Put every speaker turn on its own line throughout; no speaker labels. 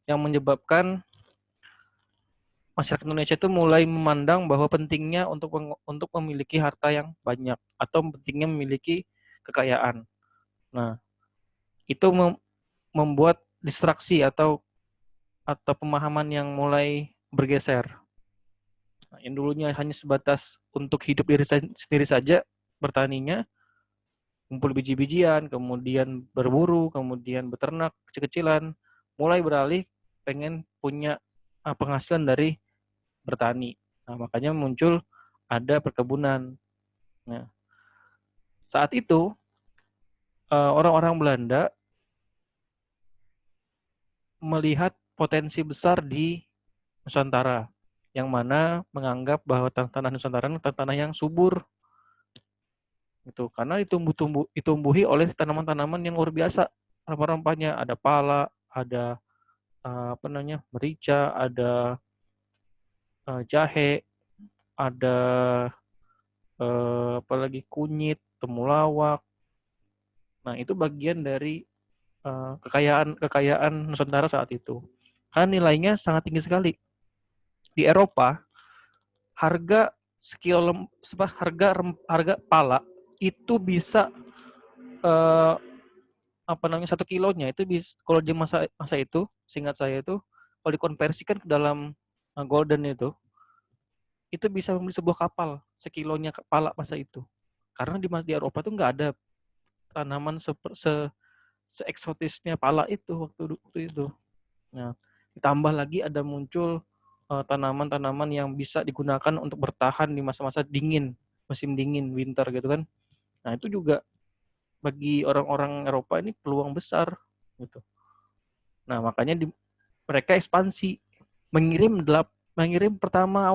yang menyebabkan masyarakat Indonesia itu mulai memandang bahwa pentingnya untuk memiliki harta yang banyak atau pentingnya memiliki kekayaan. Nah, itu membuat distraksi atau pemahaman yang mulai bergeser. Nah, yang dulunya hanya sebatas untuk hidup diri sendiri saja bertaninya, kumpul biji-bijian, kemudian berburu, kemudian beternak kecil-kecilan, mulai beralih pengen punya penghasilan dari bertani. Nah, makanya muncul ada perkebunan. Nah, saat itu orang-orang Belanda melihat potensi besar di Nusantara, yang mana menganggap bahwa tanah Nusantara itu tanah yang subur, gitu. Karena ditumbuhi oleh tanaman-tanaman yang luar biasa. Rempah-rempahnya ada pala, ada apa namanya merica, ada jahe, ada apalagi kunyit, temulawak. Nah, itu bagian dari kekayaan kekayaan Nusantara saat itu. Karena nilainya sangat tinggi sekali. Di Eropa, harga sekilo harga pala itu bisa eh, apa namanya 1 kilonya itu bisa kalau di masa masa itu, seingat saya itu kalau dikonversikan ke dalam golden itu bisa membeli sebuah kapal sekilonya pala masa itu. Karena di Eropa tuh nggak ada tanaman se eksotisnya pala itu waktu itu. Nah, ditambah lagi ada muncul tanaman-tanaman yang bisa digunakan untuk bertahan di masa-masa dingin, musim dingin, winter gitu kan. Nah, itu juga bagi orang-orang Eropa ini peluang besar gitu. Nah, makanya mereka ekspansi, mengirim pertama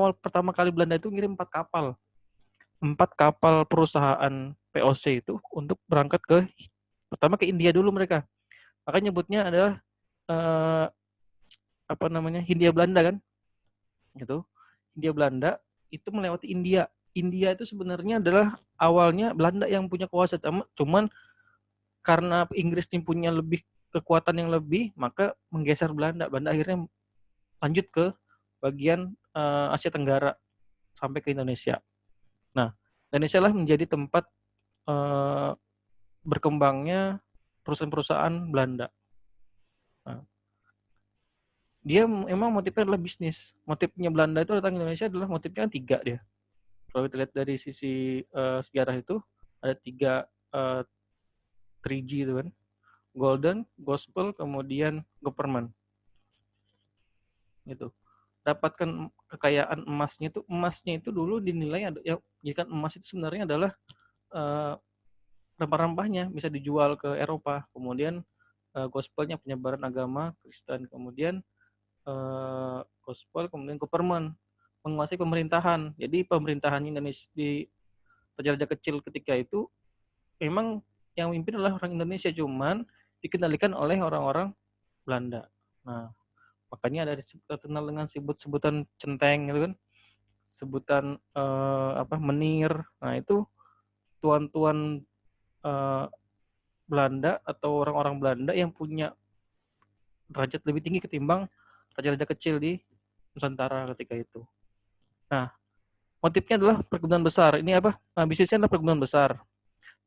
kali Belanda itu ngirim 4 kapal perusahaan POC itu untuk berangkat pertama ke India dulu mereka. Makanya nyebutnya adalah eh, apa namanya Hindia Belanda kan, gitu. Hindia Belanda itu melewati India. India itu sebenarnya adalah awalnya Belanda yang punya kuasa, cuman karena Inggris ini punya kekuatan yang lebih, maka menggeser Belanda. Belanda akhirnya lanjut ke bagian Asia Tenggara sampai ke Indonesia. Nah, Indonesia lah menjadi tempat eh, berkembangnya perusahaan-perusahaan Belanda. Nah, dia emang motifnya adalah bisnis. Motifnya Belanda itu datang ke Indonesia adalah motifnya kan 3 dia. Kalau kita lihat dari sisi sejarah itu ada 3 3G itu kan. Golden, Gospel, kemudian Government gitu. Dapatkan kekayaan emasnya itu dulu dinilai ada ya, jika emas itu sebenarnya adalah eh, rempah-rempahnya bisa dijual ke Eropa. Kemudian gospelnya penyebaran agama Kristen, kemudian gospel, kemudian government menguasai pemerintahan. Jadi pemerintahan Indonesia di raja-raja kecil ketika itu memang yang memimpin adalah orang Indonesia, cuman dikendalikan oleh orang-orang Belanda. Nah, makanya ada terkenal dengan sebutan centeng gitu kan, sebutan menir. Nah, itu tuan-tuan eh, Belanda atau orang-orang Belanda yang punya derajat lebih tinggi ketimbang raja-raja kecil di Nusantara ketika itu. Nah, motifnya adalah perkebunan besar. Ini apa? Nah, bisnisnya adalah perkebunan besar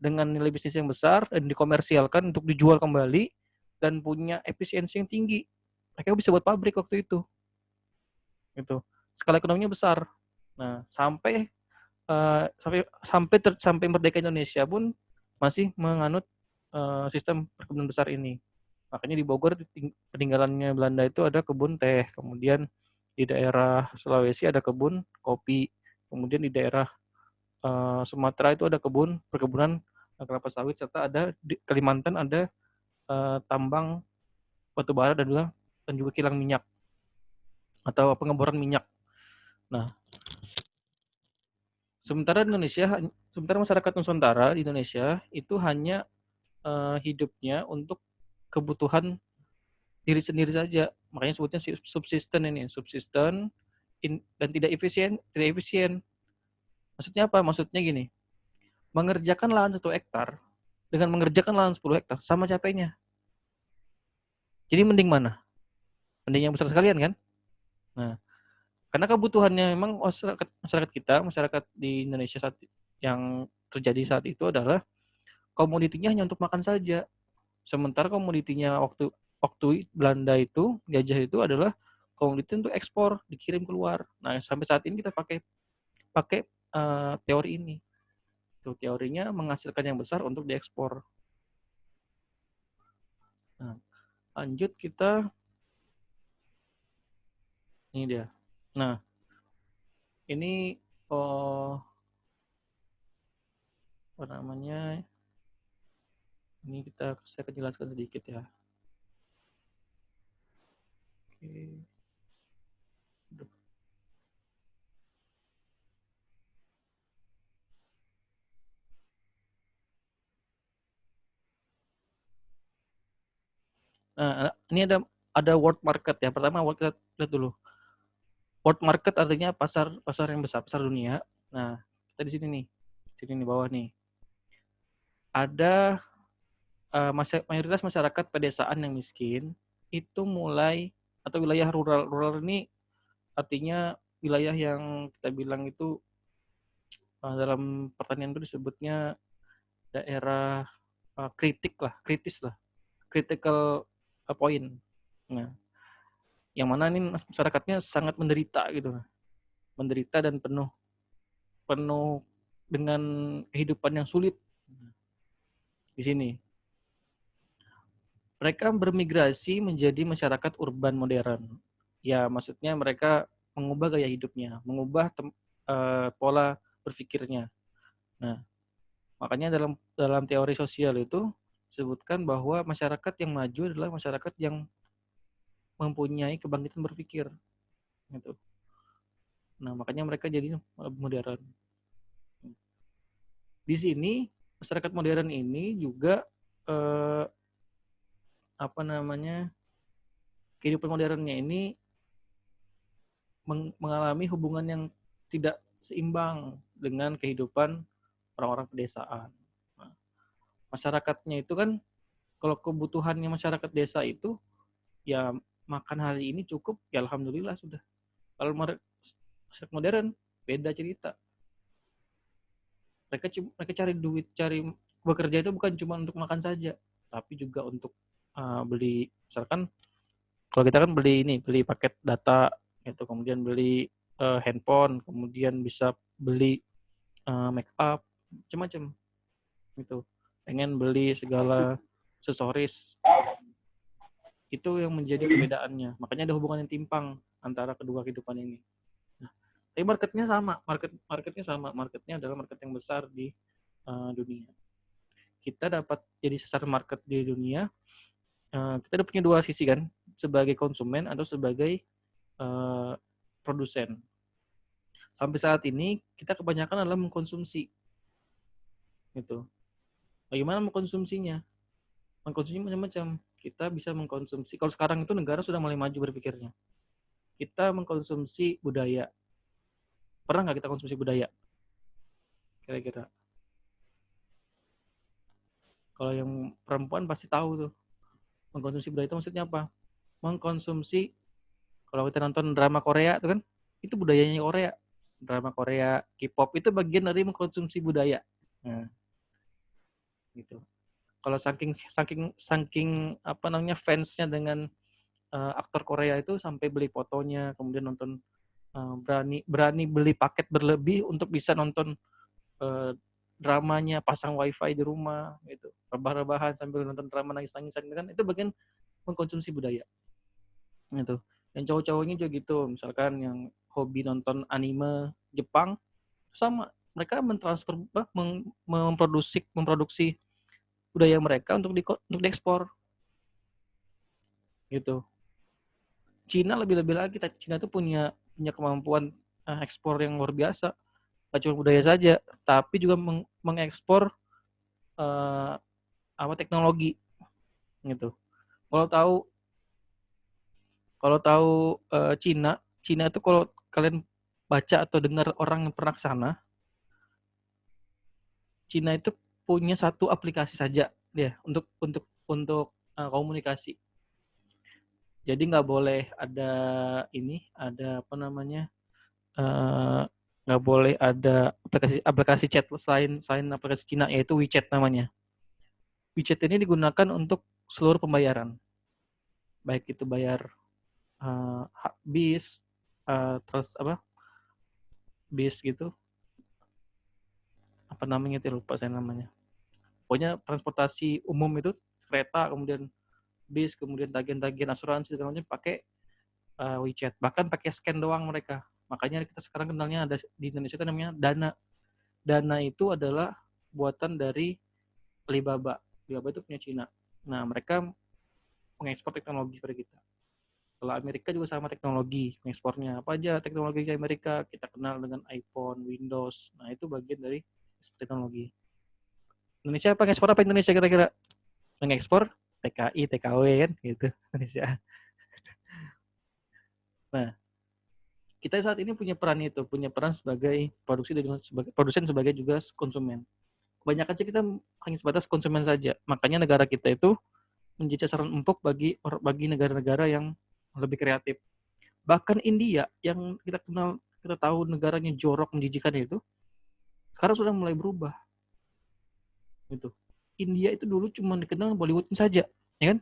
dengan nilai bisnis yang besar dan dikomersialkan untuk dijual kembali dan punya efisiensi yang tinggi. Mereka bisa buat pabrik waktu itu. Gitu. Skala ekonominya besar. Nah, sampai merdeka Indonesia pun masih menganut sistem perkebunan besar ini. Makanya di Bogor peninggalannya Belanda itu ada kebun teh, kemudian di daerah Sulawesi ada kebun kopi, kemudian di daerah Sumatera itu ada perkebunan kelapa sawit, serta ada di Kalimantan ada tambang batu bara dan juga kilang minyak atau pengeboran minyak. Nah, sementara masyarakat Nusantara di Indonesia itu hanya hidupnya untuk kebutuhan diri sendiri saja. Makanya sebutnya subsisten dan tidak efisien. Maksudnya apa? Maksudnya gini, mengerjakan lahan 1 hektar dengan mengerjakan lahan 10 hektar sama capeknya. Jadi mending mana? Andainya besar sekalian kan. Nah, karena kebutuhannya memang masyarakat kita, masyarakat di Indonesia saat yang terjadi saat itu adalah komoditinya hanya untuk makan saja. Sementara komoditinya waktu waktu Belanda itu, gajah itu adalah komoditi untuk ekspor, dikirim keluar. Nah, sampai saat ini kita pakai pakai teori ini. Tuh, teorinya menghasilkan yang besar untuk diekspor. Nah, lanjut kita ini dia. Nah, ini oh, apa namanya? Ini saya akan jelaskan sedikit ya. Oke. Nah, ini ada world market ya. Pertama kita lihat dulu. World market artinya pasar pasar yang besar, pasar dunia. Nah, kita di sini nih. Sini nih bawah nih. Ada mayoritas masyarakat pedesaan yang miskin itu mulai atau wilayah rural. Rural ini artinya wilayah yang kita bilang itu dalam pertanian itu disebutnya daerah kritis lah, critical point. Nah, yang mana ini masyarakatnya sangat menderita gitu, menderita dan penuh penuh dengan kehidupan yang sulit di sini. Mereka bermigrasi menjadi masyarakat urban modern. Ya, maksudnya mereka mengubah gaya hidupnya, mengubah pola berpikirnya. Nah, makanya dalam dalam teori sosial itu disebutkan bahwa masyarakat yang maju adalah masyarakat yang mempunyai kebangkitan berpikir gitu. Nah, makanya mereka jadi modern. Di sini masyarakat modern ini juga eh, apa namanya? Kehidupan modernnya ini mengalami hubungan yang tidak seimbang dengan kehidupan orang-orang pedesaan. Nah, masyarakatnya itu kan kalau kebutuhannya masyarakat desa itu ya makan hari ini cukup, ya alhamdulillah sudah. Kalau masyarakat modern beda cerita. Mereka cari duit, cari bekerja itu bukan cuma untuk makan saja, tapi juga untuk beli, misalkan kalau kita kan beli paket data gitu, kemudian beli handphone, kemudian bisa beli make up, macam-macam gitu. Pengen beli segala aksesoris, itu yang menjadi perbedaannya. Makanya ada hubungan yang timpang antara kedua kehidupan ini. Nah, tapi marketnya sama. Marketnya adalah market yang besar di dunia. Kita dapat jadi sasaran market di dunia. Kita ada punya dua sisi kan, sebagai konsumen atau sebagai produsen. Sampai saat ini kita kebanyakan adalah mengkonsumsi, gitu. Bagaimana mengkonsumsinya? Mengkonsumsi macam-macam. Kita bisa mengkonsumsi. Kalau sekarang itu negara sudah mulai maju berpikirnya. Kita mengkonsumsi budaya. Pernah nggak kita konsumsi budaya? Kira-kira. Kalau yang perempuan pasti tahu tuh. Mengkonsumsi budaya itu maksudnya apa? Mengkonsumsi, kalau kita nonton drama Korea itu kan, itu budayanya Korea. Drama Korea, K-pop itu bagian dari mengkonsumsi budaya. Nah, gitu. Kalau saking saking saking apa namanya fansnya dengan aktor Korea itu sampai beli fotonya, kemudian nonton berani berani beli paket berlebih untuk bisa nonton uh, dramanya, pasang wifi di rumah gitu, rebah-rebahan sambil nonton drama nangis-nangisan kan, itu bagian mengkonsumsi budaya gitu. Yang cowok-cowoknya juga gitu, misalkan yang hobi nonton anime Jepang sama, mereka mentransfer memproduksi budaya mereka untuk diekspor gitu. Cina lebih-lebih lagi, Cina tuh punya punya kemampuan ekspor yang luar biasa. Gak cuma budaya saja, tapi juga mengekspor uh, apa teknologi gitu. Kalau tahu Cina, Cina itu kalau kalian baca atau dengar orang yang pernah ke sana, Cina itu punya satu aplikasi saja dia untuk komunikasi. Jadi nggak boleh ada ada apa namanya, nggak boleh ada aplikasi chat selain aplikasi Cina, yaitu WeChat namanya. WeChat ini digunakan untuk seluruh pembayaran, baik itu bayar bis, terus bis gitu, apa namanya itu lupa saya namanya. Pokoknya transportasi umum itu, kereta, kemudian bis, kemudian tagihan-tagihan asuransi segala macam pakai WeChat. Bahkan pakai scan doang mereka. Makanya kita sekarang kenalnya ada di Indonesia itu namanya Dana. Dana itu adalah buatan dari Alibaba. Alibaba itu punya Cina. Nah, mereka mengekspor teknologi kepada kita. Kalau Amerika juga sama teknologi, mengekspornya. Apa aja teknologi di Amerika? Kita kenal dengan iPhone, Windows. Nah, itu bagian dari teknologi. Indonesia apa ngekspor apa Indonesia kira-kira? Mengekspor TKI, TKW kan gitu Indonesia. Nah, kita saat ini punya peran sebagai produsen sebagai juga konsumen. Kebanyakan sih kita hanya sebatas konsumen saja. Makanya negara kita itu menjadi sasaran empuk bagi negara-negara yang lebih kreatif. Bahkan India yang kita tahu negaranya jorok menjijikan itu, sekarang sudah mulai berubah gitu. India itu dulu cuma dikenal Bollywood saja, ya kan?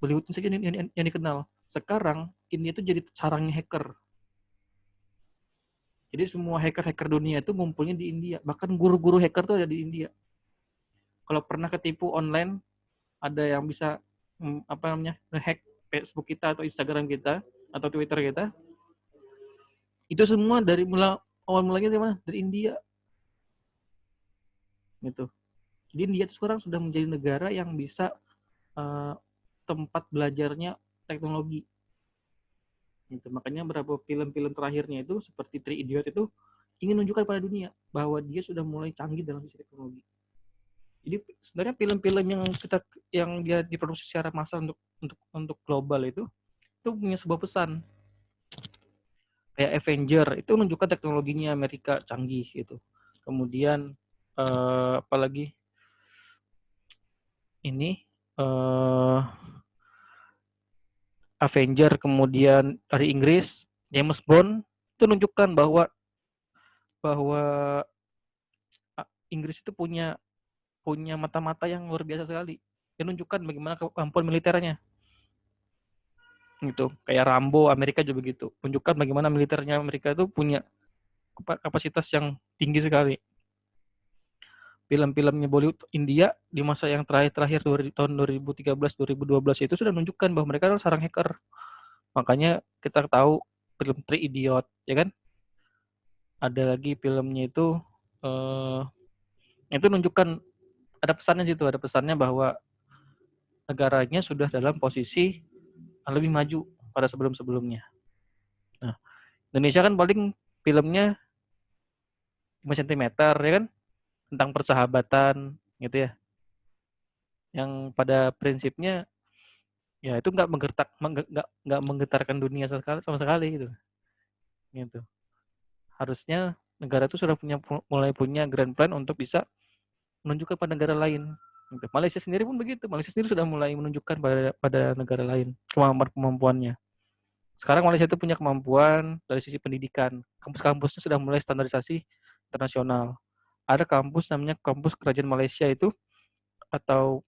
Bollywood saja yang dikenal. Sekarang India itu jadi sarangnya hacker. Jadi semua hacker-hacker dunia itu ngumpulnya di India. Bahkan guru-guru hacker tuh ada di India. Kalau pernah ketipu online, ada yang bisa ngehack Facebook kita atau Instagram kita atau Twitter kita, itu semua awal mulanya dari mana? Dari India gitu. Jadi India itu sekarang sudah menjadi negara yang bisa tempat belajarnya teknologi. Gitu. Makanya beberapa film-film terakhirnya itu seperti Three Idiot itu ingin menunjukkan pada dunia bahwa dia sudah mulai canggih dalam sisi teknologi. Jadi sebenarnya film-film yang dia diproduksi secara massal untuk global itu punya sebuah pesan. Kayak Avenger itu menunjukkan teknologinya Amerika canggih gitu. Kemudian apalagi ini Avenger, kemudian dari Inggris James Bond itu menunjukkan bahwa bahwa Inggris itu punya punya mata-mata yang luar biasa sekali. Dia menunjukkan bagaimana kemampuan militernya. Gitu. Kayak Rambo Amerika juga begitu. Menunjukkan bagaimana militernya Amerika itu punya kapasitas yang tinggi sekali. Film-filmnya Bollywood India di masa yang terakhir tahun 2013-2012 itu sudah menunjukkan bahwa mereka adalah sarang hacker. Makanya kita tahu film Three Idiot, ya kan? Ada lagi filmnya itu menunjukkan ada pesannya situ, ada pesannya bahwa negaranya sudah dalam posisi lebih maju pada sebelum-sebelumnya. Nah, Indonesia kan paling filmnya 5 cm ya kan, tentang persahabatan gitu ya. Yang pada prinsipnya ya itu nggak menggetarkan dunia sama sekali gitu. Gitu. Harusnya negara itu sudah mulai punya grand plan untuk bisa menunjukkan pada negara lain. Gitu. Malaysia sendiri pun begitu. Malaysia sendiri sudah mulai menunjukkan pada negara lain kemampuannya. Sekarang Malaysia itu punya kemampuan dari sisi pendidikan. Kampus-kampusnya sudah mulai standarisasi internasional. Ada kampus namanya kampus Kerajaan Malaysia itu atau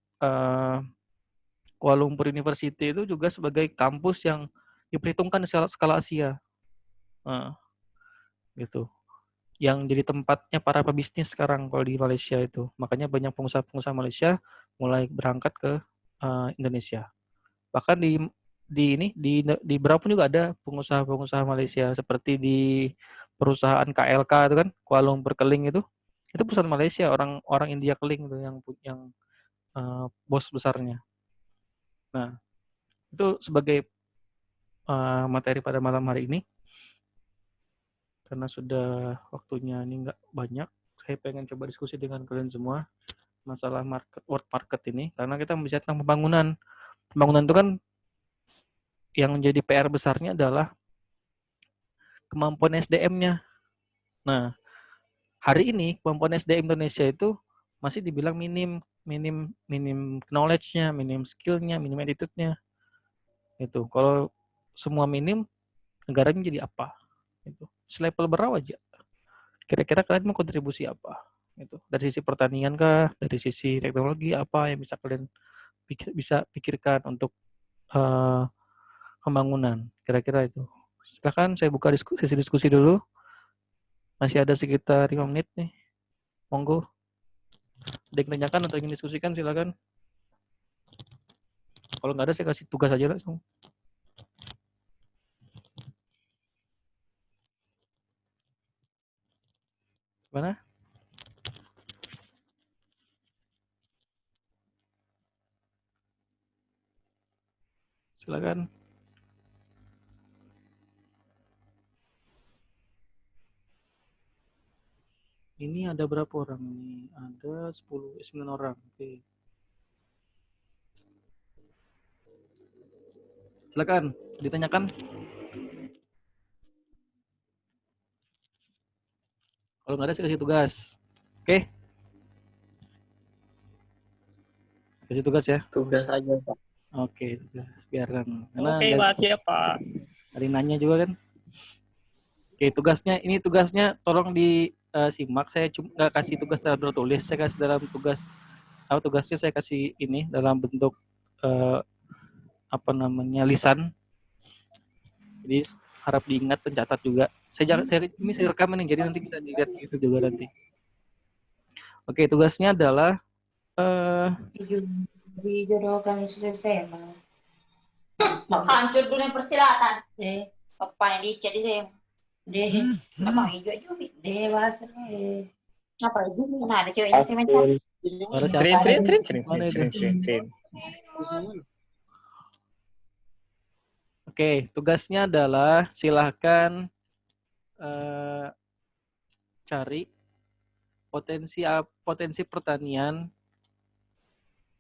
Kuala Lumpur University itu juga sebagai kampus yang diperhitungkan di skala Asia. Nah, gitu. Yang jadi tempatnya para pebisnis sekarang kalau di Malaysia itu. Makanya banyak pengusaha-pengusaha Malaysia mulai berangkat ke Indonesia. Bahkan di berapa pun juga ada pengusaha-pengusaha Malaysia seperti di perusahaan KLK itu kan, Kuala Lumpur Keling itu perusahaan Malaysia, orang India Keling itu yang bos besarnya. Nah, itu sebagai materi pada malam hari ini, karena sudah waktunya ini nggak banyak, saya pengen coba diskusi dengan kalian semua masalah world market ini, karena kita bisa tentang pembangunan. Pembangunan itu kan yang menjadi PR besarnya adalah kemampuan SDM-nya. Nah, hari ini kemampuan SDM Indonesia itu masih dibilang minim knowledge-nya, minim skill-nya, minim attitude-nya. Itu kalau semua minim, negaranya jadi apa? Itu selevel berapa aja. Kira-kira kalian mau kontribusi apa? Itu dari sisi pertanian kah, dari sisi teknologi apa yang bisa kalian bisa pikirkan untuk pembangunan? Kira-kira itu. Silakan saya buka sesi diskusi dulu. Masih ada sekitar 5 menit nih. Monggo. Ada yang tanyakan atau ingin diskusikan silakan. Kalau nggak ada saya kasih tugas aja langsung. Mana? Silakan. Ini ada berapa orang nih? Ada 9 orang. Oke. Silakan ditanyakan. Kalau nggak ada saya kasih tugas. Oke. Kasih tugas ya.
Tugas aja, Pak.
Oke, tugas. Biarkan. Karena
Oke, Pak, siap, Pak.
ada yang nanya juga kan. Oke, tugasnya tolong disimak. Saya cuma nggak kasih tugas dalam tertulis. Saya kasih dalam tugasnya saya kasih ini dalam bentuk lisan. Jadi harap diingat dan catat juga. Saya rekam nih, jadi nanti bisa dilihat itu juga nanti. Oke, tugasnya adalah
dijodohkan istri saya mah.
Hancur dunia persilatan. Apa yang dicet di saya? Apa hijau juga?
Dewasa.
Apa itu? Nah, ada ceweknya saya minta.
Oke, tugasnya adalah silahkan cari potensi pertanian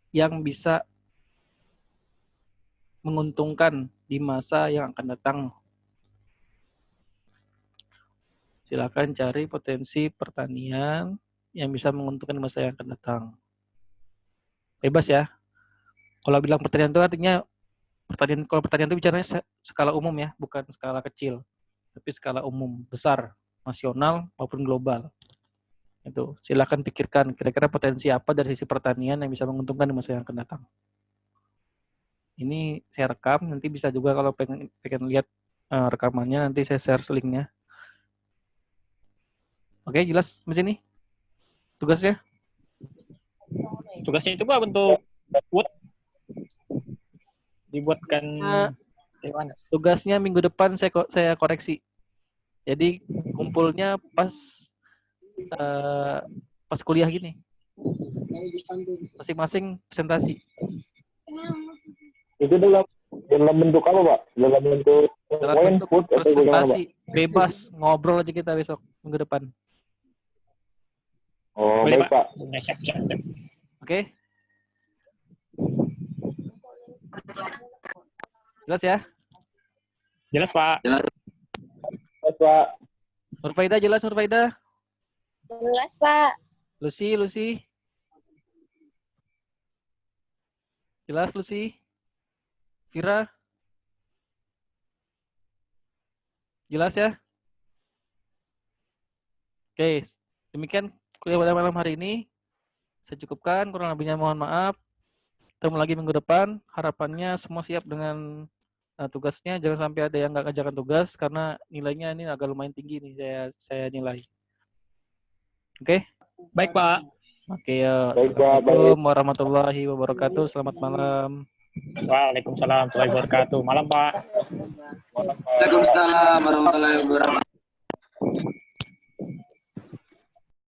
yang bisa menguntungkan di masa yang akan datang. Silakan cari potensi pertanian yang bisa menguntungkan di masa yang akan datang. Bebas ya. Kalau bilang pertanian itu artinya kalau pertanian itu bicaranya skala umum ya, bukan skala kecil, tapi skala umum, besar, nasional maupun global. Itu silakan pikirkan kira-kira potensi apa dari sisi pertanian yang bisa menguntungkan di masa yang akan datang. Ini saya rekam, nanti bisa juga kalau pengen lihat rekamannya nanti saya share linknya. Oke, jelas di sini tugasnya?
Tugasnya itu Pak bentuk wood dibuatkan gimana?
Tugasnya minggu depan saya koreksi. Jadi kumpulnya pas kuliah gini. Masing-masing presentasi.
Itu dalam bentuk apa, Pak? Dalam bentuk
presentasi. Bebas ngobrol aja kita besok minggu depan.
Oh, boleh, baik, Pak.
Siap.
Oke. Jelas ya?
Jelas, Pak.
Jelas, Pak.
Nurfaida jelas, Nurfaida?
Jelas, Pak.
Lucy. Jelas, Lucy? Vira? Jelas ya? Oke, demikian kuliah pada malam hari ini. Saya cukupkan, kurang lebihnya mohon maaf. Ketemu lagi minggu depan. Harapannya semua siap dengan tugasnya. Jangan sampai ada yang nggak kerjakan tugas, karena nilainya ini agak lumayan tinggi nih saya nilai. Oke?
Baik, Pak.
Oke, ya. Assalamualaikum warahmatullahi wabarakatuh. Selamat malam.
Waalaikumsalam warahmatullahi wabarakatuh. Malam, Pak.
Waalaikumsalam warahmatullahi wabarakatuh.